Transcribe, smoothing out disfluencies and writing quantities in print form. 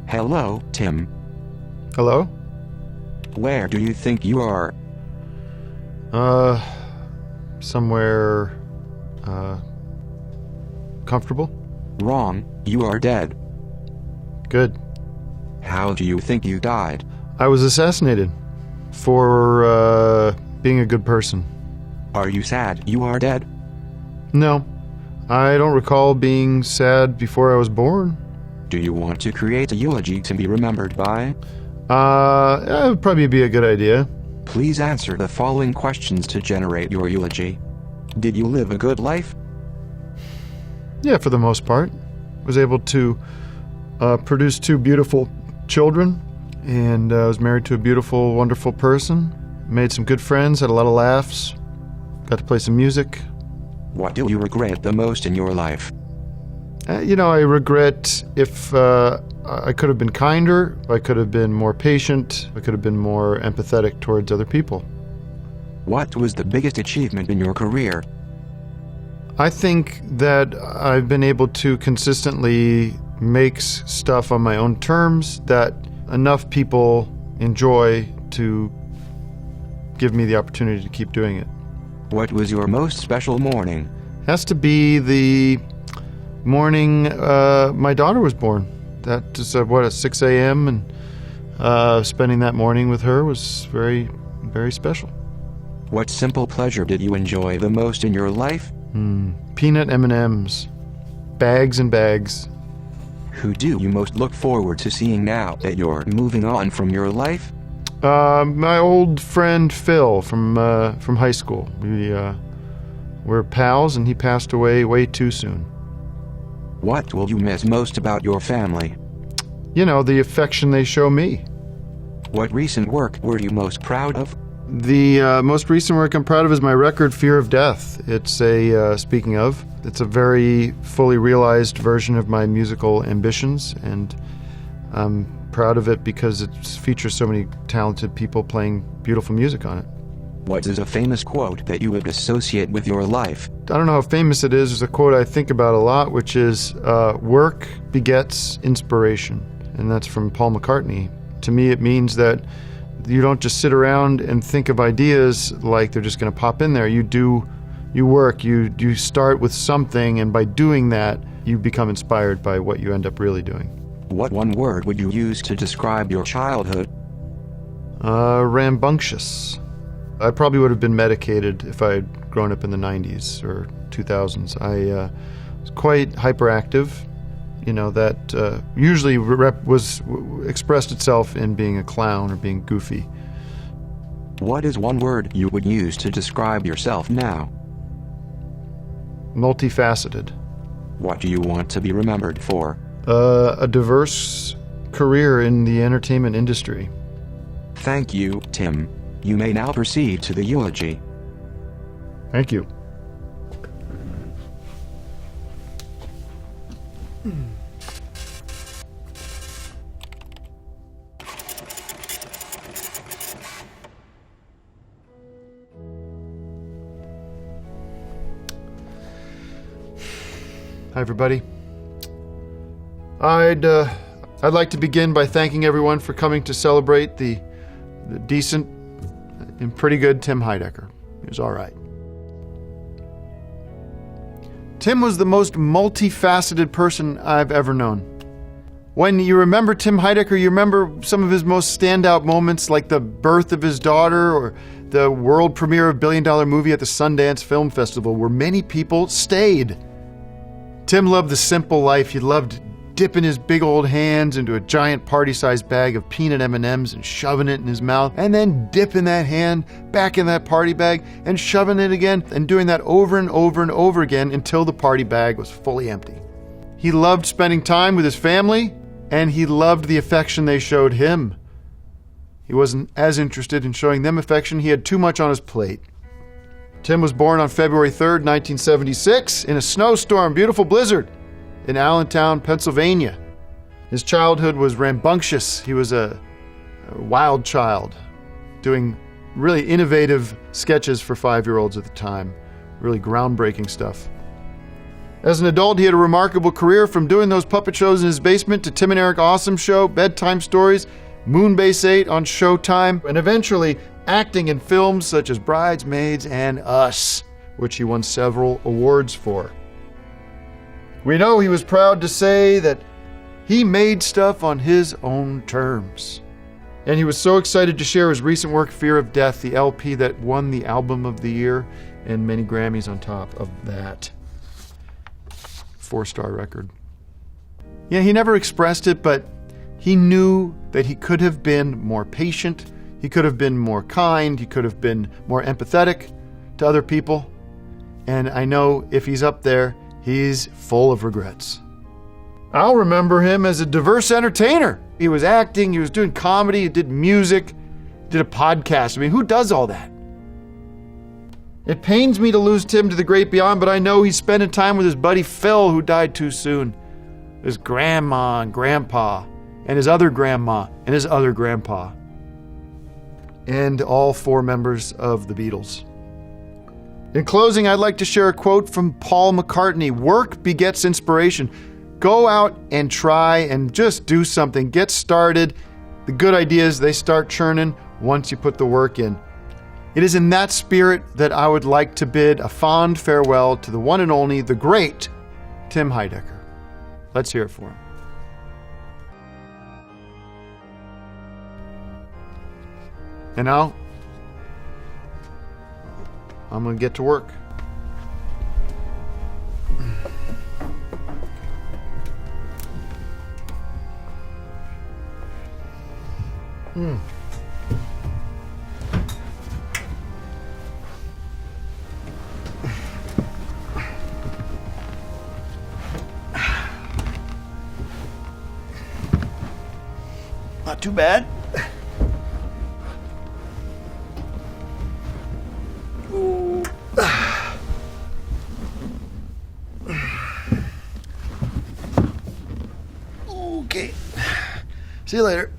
Hello, Tim. Hello? Where do you think you are? Somewhere, comfortable? Wrong, you are dead. Good. How do you think you died? I was assassinated for, being a good person. Are you sad you are dead? No. I don't recall being sad before I was born. Do you want to create a eulogy to be remembered by? That would probably be a good idea. Please answer the following questions to generate your eulogy. Did you live a good life? Yeah, for the most part. Was able to produce 2 beautiful children, and was married to a beautiful, wonderful person. Made some good friends, had a lot of laughs, got to play some music. What do you regret the most in your life? I regret if I could have been kinder, I could have been more patient, I could have been more empathetic towards other people. What was the biggest achievement in your career? I think that I've been able to consistently make stuff on my own terms that enough people enjoy to give me the opportunity to keep doing it. What was your most special morning? Has to be the morning my daughter was born. That is at 6 a.m. and spending that morning with her was very, very special. What simple pleasure did you enjoy the most in your life? Peanut M&Ms. Bags and bags. Who do you most look forward to seeing now that you're moving on from your life? My old friend Phil from high school. We're pals, and he passed away way too soon. What will you miss most about your family? The affection they show me. What recent work were you most proud of? The most recent work I'm proud of is my record, Fear of Death. It's it's a very fully realized version of my musical ambitions, and I'm proud of it because it features so many talented people playing beautiful music on it. What is a famous quote that you would associate with your life? I don't know how famous it is. There's a quote I think about a lot, which is, work begets inspiration. And that's from Paul McCartney. To me, it means that you don't just sit around and think of ideas like they're just going to pop in there. You work, you start with something, and by doing that, you become inspired by what you end up really doing. What one word would you use to describe your childhood? Rambunctious. I probably would have been medicated if I had grown up in the 90s or 2000s. I was quite hyperactive. That usually expressed itself in being a clown or being goofy. What is one word you would use to describe yourself now? Multifaceted. What do you want to be remembered for? A diverse career in the entertainment industry. Thank you, Tim. You may now proceed to the eulogy. Thank you. Hi, everybody. I'd like to begin by thanking everyone for coming to celebrate the decent and pretty good Tim Heidecker. He was all right. Tim was the most multifaceted person I've ever known. When you remember Tim Heidecker, you remember some of his most standout moments, like the birth of his daughter or the world premiere of Billion Dollar Movie at the Sundance Film Festival, where many people stayed. Tim loved the simple life. He loved dipping his big old hands into a giant party-sized bag of peanut M&Ms and shoving it in his mouth, and then dipping that hand back in that party bag and shoving it again, and doing that over and over and over again until the party bag was fully empty. He loved spending time with his family, and he loved the affection they showed him. He wasn't as interested in showing them affection. He had too much on his plate. Tim was born on February 3rd, 1976, in a snowstorm, beautiful blizzard, in Allentown, Pennsylvania. His childhood was rambunctious. He was a wild child, doing really innovative sketches for 5-year-olds at the time. Really groundbreaking stuff. As an adult, he had a remarkable career, from doing those puppet shows in his basement to Tim and Eric Awesome Show, Bedtime Stories, Moonbase 8 on Showtime, and eventually acting in films such as Bridesmaids and Us, which he won several awards for. We know he was proud to say that he made stuff on his own terms. And he was so excited to share his recent work, Fear of Death, the LP that won the Album of the Year and many Grammys on top of that. 4-star record. Yeah, he never expressed it, but he knew that he could have been more patient, he could have been more kind, he could have been more empathetic to other people. And I know if he's up there, he's full of regrets. I'll remember him as a diverse entertainer. He was acting, he was doing comedy, he did music, did a podcast. I mean, who does all that? It pains me to lose Tim to the great beyond, but I know he's spending time with his buddy Phil, who died too soon. His grandma and grandpa, and his other grandma, and his other grandpa. And all 4 members of the Beatles. In closing, I'd like to share a quote from Paul McCartney. Work begets inspiration. Go out and try and just do something. Get started. The good ideas, they start churning once you put the work in. It is in that spirit that I would like to bid a fond farewell to the one and only, the great Tim Heidecker. Let's hear it for him. And now, I'm going to get to work. Not too bad. Okay. See you later.